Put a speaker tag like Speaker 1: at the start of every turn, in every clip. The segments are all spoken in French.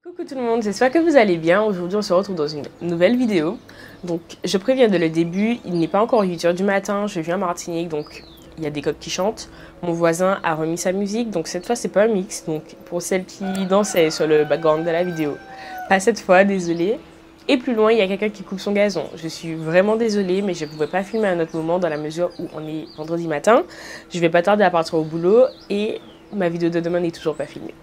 Speaker 1: Coucou tout le monde, j'espère que vous allez bien. Aujourd'hui on se retrouve dans une nouvelle vidéo. Donc je préviens dès le début, il n'est pas encore 8 h du matin, je viens à Martinique, donc il y a des coqs qui chantent. Mon voisin a remis sa musique, donc cette fois c'est pas un mix. Donc pour celles qui dansaient sur le background de la vidéo, pas cette fois, désolée. Et plus loin, il y a quelqu'un qui coupe son gazon. Je suis vraiment désolée, mais je ne pouvais pas filmer à un autre moment dans la mesure où on est vendredi matin. Je vais pas tarder à partir au boulot et ma vidéo de demain n'est toujours pas filmée.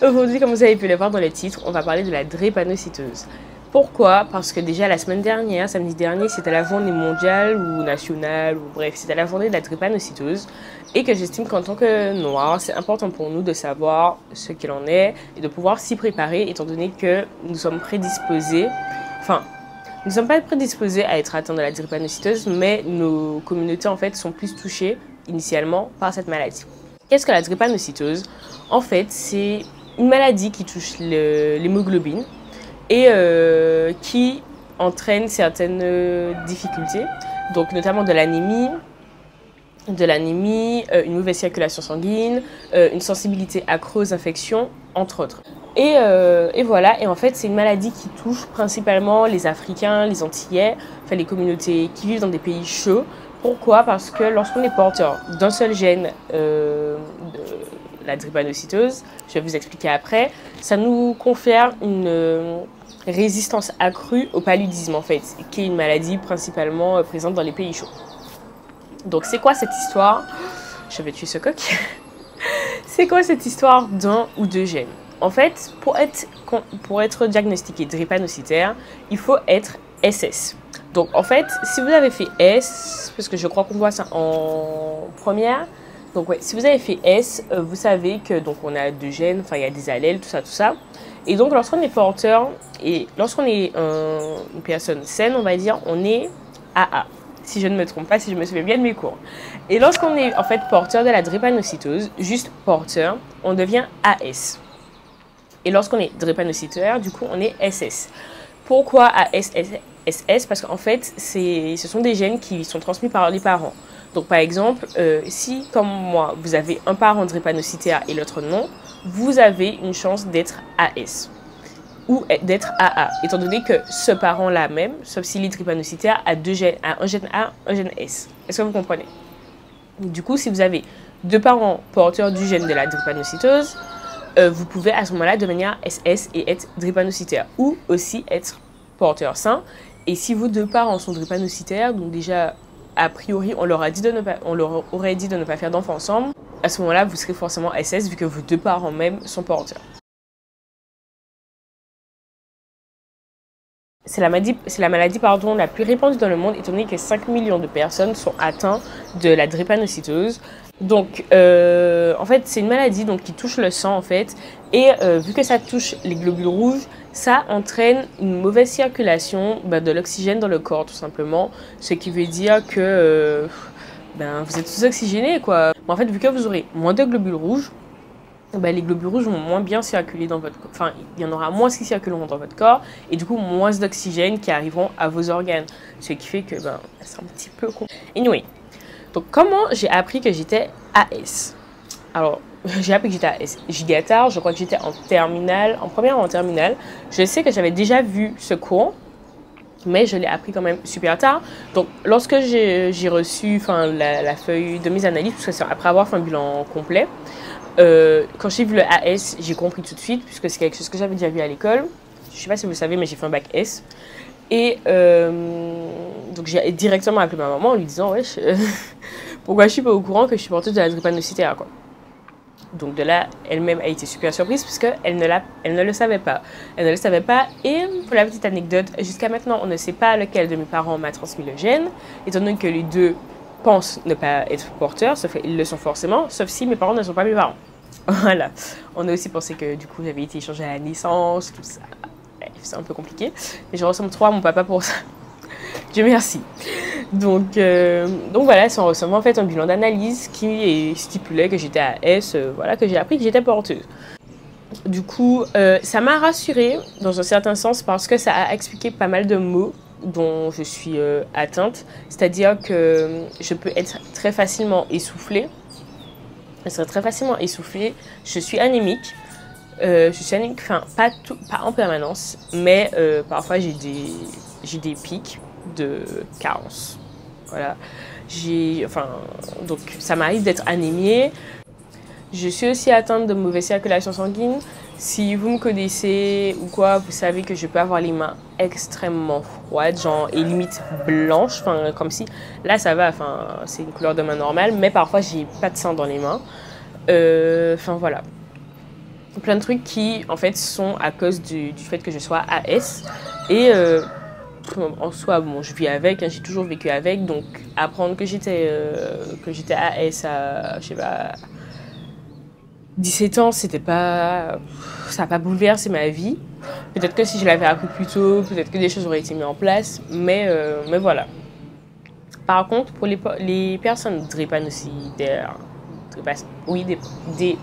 Speaker 1: Aujourd'hui, comme vous avez pu le voir dans le titre, on va parler de la drépanocytose. Pourquoi? Parce que déjà la semaine dernière, samedi dernier, c'était la journée mondiale ou nationale, ou bref, c'était la journée de la drépanocytose. Et que j'estime qu'en tant que noir, c'est important pour nous de savoir ce qu'il en est et de pouvoir s'y préparer, étant donné que nous sommes prédisposés, enfin, nous ne sommes pas prédisposés à être atteints de la drépanocytose, mais nos communautés en fait sont plus touchées initialement par cette maladie. Qu'est-ce que la drépanocytose? En fait, c'est une maladie qui touche l'hémoglobine et qui entraîne certaines difficultés, donc notamment de l'anémie, une mauvaise circulation sanguine, une sensibilité accrue aux infections, entre autres. Et voilà, et en fait, c'est une maladie qui touche principalement les Africains, les Antillais, enfin les communautés qui vivent dans des pays chauds. Pourquoi? Parce que lorsqu'on est porteur d'un seul gène de la drépanocytose, je vais vous expliquer après, ça nous confère une résistance accrue au paludisme en fait, qui est une maladie principalement présente dans les pays chauds. Donc c'est quoi cette histoire? Je vais tuer ce coq. C'est quoi cette histoire d'un ou deux gènes? En fait, pour être diagnostiqué drépanocytaire, il faut être SS. Donc en fait, si vous avez fait S, parce que je crois qu'on voit ça en première, donc ouais, si vous avez fait S, vous savez que donc on a deux gènes, enfin il y a des allèles, tout ça. Et donc lorsqu'on est porteur et lorsqu'on est une personne saine, on va dire, on est AA. Si je ne me trompe pas, si je me souviens bien de mes cours. Et lorsqu'on est en fait porteur de la drépanocytose, juste porteur, on devient AS. Et lorsqu'on est drépanocytaire, du coup, on est SS. Pourquoi AS, SS? Parce qu'en fait, ce sont des gènes qui sont transmis par les parents. Donc, par exemple, si, comme moi, vous avez un parent drépanocytaire et l'autre non, vous avez une chance d'être AS ou d'être AA, étant donné que ce parent-là même, sauf s'il est drépanocytaire, a deux gènes, a un gène A, un gène S. Est-ce que vous comprenez? Du coup, si vous avez deux parents porteurs du gène de la drépanocytose, vous pouvez à ce moment-là devenir SS et être drépanocytaire ou aussi être porteur sain. Et si vos deux parents sont drépanocytaires, donc déjà, a priori, on leur aurait dit de ne pas faire d'enfants ensemble, à ce moment-là, vous serez forcément SS vu que vos deux parents même sont porteurs. C'est la maladie la plus répandue dans le monde, étant donné que 5 millions de personnes sont atteintes de la drépanocytose. Donc, en fait, c'est une maladie donc, qui touche le sang, en fait. Et vu que ça touche les globules rouges, ça entraîne une mauvaise circulation de l'oxygène dans le corps, tout simplement. Ce qui veut dire que vous êtes sous-oxygéné, quoi. En fait, vu que vous aurez moins de globules rouges, les globules rouges vont moins bien circuler dans votre corps. Enfin, il y en aura moins qui circuleront dans votre corps et du coup moins d'oxygène qui arriveront à vos organes. Ce qui fait que c'est un petit peu compliqué. Anyway, donc comment j'ai appris que j'étais AS? Alors, j'ai appris que j'étais AS giga tard, je crois que j'étais en terminale, en première ou en terminale. Je sais que j'avais déjà vu ce cours, mais je l'ai appris quand même super tard. Donc, lorsque j'ai reçu la feuille de mes analyses, parce que c'est après avoir fait un bilan complet, quand j'ai vu le AS, j'ai compris tout de suite, puisque c'est quelque chose que j'avais déjà vu à l'école. Je ne sais pas si vous le savez, mais j'ai fait un bac S. Et donc j'ai directement appelé ma maman en lui disant « Wesh, pourquoi je ne suis pas au courant que je suis porteuse de la drépanocytaire ?» Donc de là, elle-même a été super surprise, puisqu'elle ne le savait pas. Elle ne le savait pas, et pour la petite anecdote, jusqu'à maintenant, on ne sait pas lequel de mes parents m'a transmis le gène, étant donné que les deux pensent ne pas être porteurs, sauf qu'ils le sont forcément, sauf si mes parents ne sont pas mes parents. Voilà. On a aussi pensé que du coup j'avais été échangée à la naissance, tout ça. Bref, c'est un peu compliqué. Mais je ressemble trop à mon papa pour ça. Dieu merci. Donc voilà, c'est en recevant en fait un bilan d'analyse qui stipulait que j'étais à S, voilà, que j'ai appris que j'étais porteuse. Du coup, ça m'a rassurée dans un certain sens parce que ça a expliqué pas mal de mots dont je suis atteinte. C'est-à-dire que je peux être très facilement essoufflée. Je suis anémique. Je suis anémique, enfin pas en permanence, mais parfois j'ai des pics de carence. Voilà. Donc ça m'arrive d'être anémiée. Je suis aussi atteinte de mauvaise circulation sanguine. Si vous me connaissez ou quoi, vous savez que je peux avoir les mains extrêmement froides, genre, et limite blanches, enfin, comme si, là ça va, enfin, c'est une couleur de main normale, mais parfois j'ai pas de sang dans les mains. Enfin, voilà. Plein de trucs qui, en fait, sont à cause du fait que je sois AS. Et en soi, bon, je vis avec, hein, j'ai toujours vécu avec, donc apprendre que j'étais AS à, je sais pas, 17 ans, c'était pas, ça n'a pas bouleversé ma vie. Peut-être que si je l'avais appris plus tôt, peut-être que des choses auraient été mises en place, mais voilà. Par contre, pour les personnes drépanocytaires, des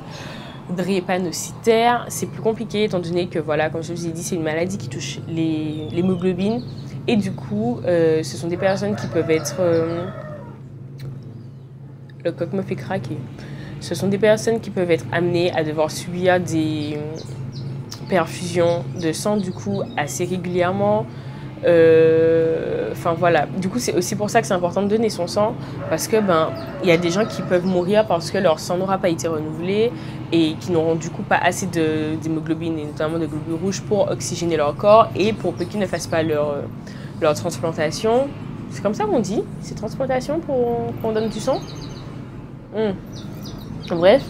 Speaker 1: drépanocytaires, c'est plus compliqué étant donné que, voilà, comme je vous ai dit, c'est une maladie qui touche l'hémoglobine. Et du coup, ce sont des personnes qui peuvent être... le coq me fait craquer. Ce sont des personnes qui peuvent être amenées à devoir subir des perfusions de sang, du coup, assez régulièrement. Enfin voilà, du coup c'est aussi pour ça que c'est important de donner son sang, parce que il y a des gens qui peuvent mourir parce que leur sang n'aura pas été renouvelé et qui n'auront du coup pas assez d'hémoglobine et notamment de globules rouges pour oxygéner leur corps et pour peu qu'ils ne fassent pas leur transplantation. C'est comme ça qu'on dit, c'est transplantation pour qu'on donne du sang. Bref,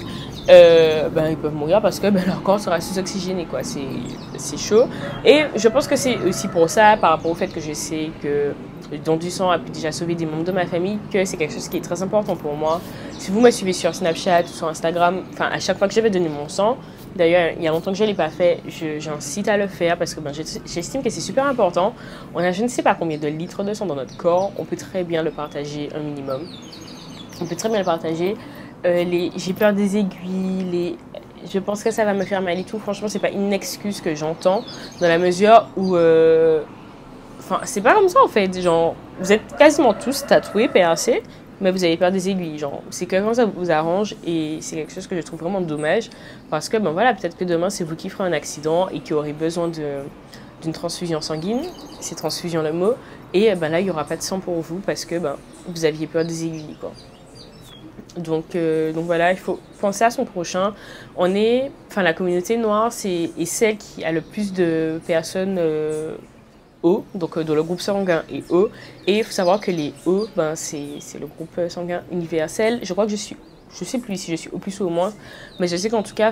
Speaker 1: ils peuvent mourir parce que leur corps sera sous-oxygéné, quoi. C'est chaud. Et je pense que c'est aussi pour ça, par rapport au fait que je sais que le don du sang a pu déjà sauver des membres de ma famille, que c'est quelque chose qui est très important pour moi. Si vous me suivez sur Snapchat ou sur Instagram, enfin à chaque fois que je vais donner mon sang, d'ailleurs il y a longtemps que je ne l'ai pas fait, j'incite à le faire parce que j'estime que c'est super important. On a je ne sais pas combien de litres de sang dans notre corps, on peut très bien le partager un minimum. On peut très bien le partager. J'ai peur des aiguilles, je pense que ça va me faire mal et tout. Franchement, c'est pas une excuse que j'entends dans la mesure où... Enfin, c'est pas comme ça en fait. Genre, vous êtes quasiment tous tatoués, PRC, mais vous avez peur des aiguilles. Genre, c'est que quand ça vous arrange et c'est quelque chose que je trouve vraiment dommage parce que, voilà, peut-être que demain, c'est vous qui ferez un accident et qui aurez besoin d'une transfusion sanguine. C'est transfusion le mot. Et là, il y aura pas de sang pour vous parce que vous aviez peur des aiguilles, quoi. Donc voilà, il faut penser à son prochain. La communauté noire, est celle qui a le plus de personnes O, donc dans le groupe sanguin est O. Et il faut savoir que les O, c'est le groupe sanguin universel. Je crois que je sais plus si je suis au plus ou au moins, mais je sais qu'en tout cas,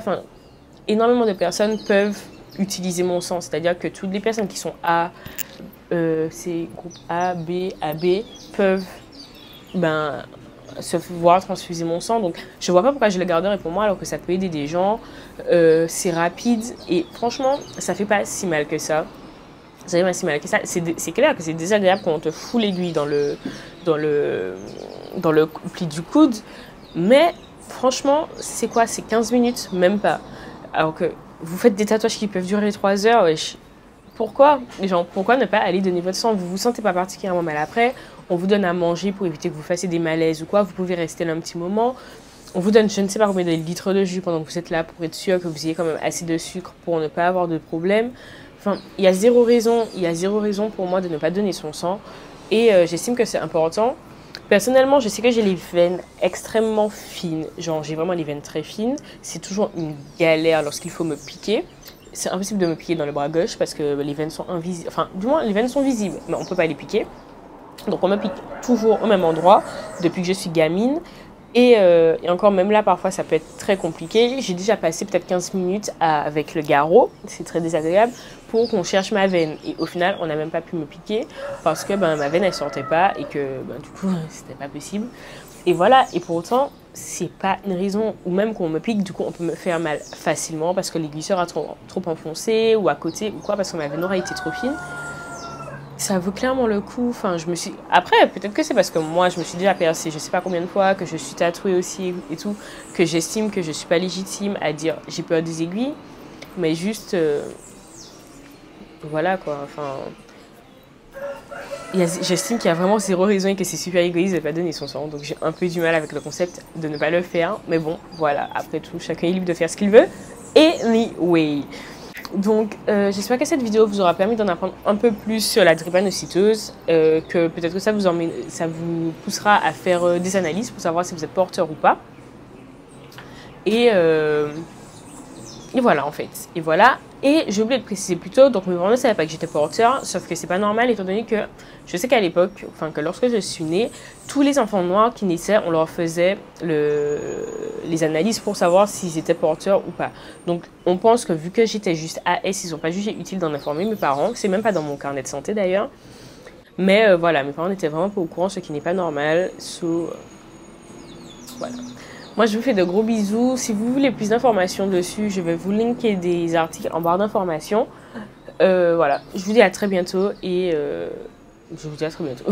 Speaker 1: énormément de personnes peuvent utiliser mon sang. C'est-à-dire que toutes les personnes qui sont A, c'est groupe A, B, AB, peuvent se voir transfuser mon sang. Donc je vois pas pourquoi je le garderais pour moi alors que ça peut aider des gens. C'est rapide et franchement ça fait pas si mal que ça. Ça fait pas si mal que ça. C'est clair que c'est désagréable quand on te fout l'aiguille dans le pli du coude, mais franchement c'est quoi, c'est 15 minutes, même pas. Alors que vous faites des tatouages qui peuvent durer 3 heures, wesh. Pourquoi ne pas aller donner votre sang? Vous vous sentez pas particulièrement mal après, on vous donne à manger pour éviter que vous fassiez des malaises ou quoi, vous pouvez rester là un petit moment. On vous donne je ne sais pas combien de litres de jus pendant que vous êtes là pour être sûr que vous ayez quand même assez de sucre pour ne pas avoir de problème. Enfin, il y a zéro raison pour moi de ne pas donner son sang et j'estime que c'est important. Personnellement, je sais que j'ai les veines extrêmement fines, genre j'ai vraiment les veines très fines. C'est toujours une galère lorsqu'il faut me piquer. C'est impossible de me piquer dans le bras gauche parce que les veines sont invisibles. Enfin, du moins, les veines sont visibles, mais on ne peut pas les piquer. Donc, on me pique toujours au même endroit depuis que je suis gamine. Et encore, même là, parfois, ça peut être très compliqué. J'ai déjà passé peut-être 15 minutes avec le garrot. C'est très désagréable pour qu'on cherche ma veine. Et au final, on n'a même pas pu me piquer parce que ma veine, elle ne sortait pas et que du coup, c'était pas possible. Et voilà, et pour autant, c'est pas une raison, ou même qu'on me pique, du coup on peut me faire mal facilement parce que l'aiguille sera trop enfoncée ou à côté ou quoi, parce que ma veine aura été trop fine. Ça vaut clairement le coup. Après, peut-être que c'est parce que moi je me suis déjà percée, je sais pas combien de fois, que je suis tatouée aussi et tout, que j'estime que je suis pas légitime à dire j'ai peur des aiguilles, mais juste voilà quoi, j'estime qu'il y a vraiment zéro raison et que c'est super égoïste de ne pas donner son sang. Donc j'ai un peu du mal avec le concept de ne pas le faire. Mais bon, voilà, après tout, chacun est libre de faire ce qu'il veut. Anyway. Donc, j'espère que cette vidéo vous aura permis d'en apprendre un peu plus sur la drépanocytose, que peut-être que ça vous poussera à faire des analyses pour savoir si vous êtes porteur ou pas. Et voilà en fait. Et voilà. Et j'ai oublié de préciser plus tôt, donc mes parents ne savaient pas que j'étais porteur, sauf que c'est pas normal étant donné que je sais qu'à l'époque, enfin que lorsque je suis née, tous les enfants noirs qui naissaient, on leur faisait les analyses pour savoir s'ils étaient porteurs ou pas. Donc on pense que vu que j'étais juste AS, ils n'ont pas jugé utile d'en informer mes parents, c'est même pas dans mon carnet de santé d'ailleurs. Mais voilà, mes parents n'étaient vraiment pas au courant, ce qui n'est pas normal. Voilà. Moi, je vous fais de gros bisous. Si vous voulez plus d'informations dessus, je vais vous linker des articles en barre d'informations. Voilà, je vous dis à très bientôt et je vous dis à très bientôt.